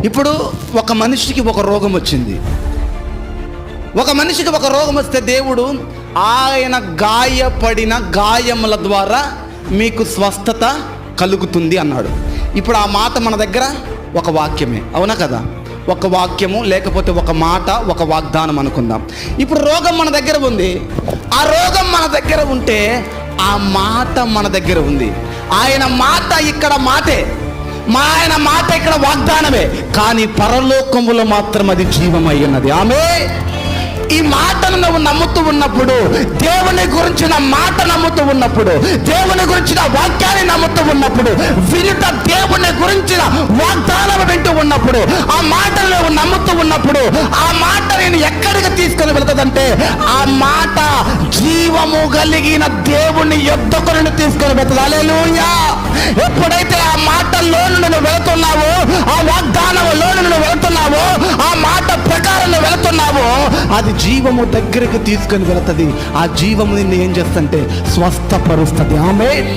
ఇప్పుడు ఒక మనిషికి ఒక రోగం వచ్చింది. ఒక మనిషికి ఒక రోగం వస్తే దేవుడు ఆయన గాయపడిన గాయముల ద్వారా మీకు స్వస్థత కలుగుతుంది అన్నాడు. ఇప్పుడు ఆ మాట మన దగ్గర ఒక వాక్యమే, అవునా కదా? ఒక వాక్యము లేకపోతే ఒక మాట, ఒక వాగ్దానం అనుకుందాం. ఇప్పుడు రోగం మన దగ్గర ఉంది. ఆ రోగం మన దగ్గర ఉంటే ఆ మాట మన దగ్గర ఉంది. ఆయన మాట ఇక్కడ మాటే, ఆయన మాట ఇక్కడ వాగ్దానమే, కానీ పరలోకములో మాత్రం అది జీవమై ఉన్నది. ఆమేన్. ఈ మాటను నువ్వు నమ్ముతూ ఉన్నప్పుడు, దేవుని గురించిన మాట నమ్ముతూ ఉన్నప్పుడు, దేవుని గురించిన వాక్యాన్ని నమ్ముతూ ఉన్నప్పుడు, వినుట దేవుని గురించిన వాగ్దానం వింటూ ఉన్నప్పుడు, ఆ మాటను నువ్వు నమ్ముతూ ఉన్నప్పుడు, ఆ మాట నేను ఎక్కడికి తీసుకొని వెళ్తుందంటే ఆ మాట జీవము కలిగిన దేవుని యొద్దకు నిన్ను తీసుకొని వెళ్తుంది. హల్లెలూయా. ఎప్పుడైతే ఆ మాటల్లో నువ్వు వెళుతున్నావో, ఆ వాగ్దానంలో నువ్వు వెళుతున్నావో, ఆ మాట ప్రకారం నువ్వు వెళుతున్నావో, అది జీవము దగ్గరికి తీసుకొని వెళుతుంది. ఆ జీవము నిన్ను ఏం చేస్తుంటే స్వస్థపరుస్తుంది. ఆమేన్.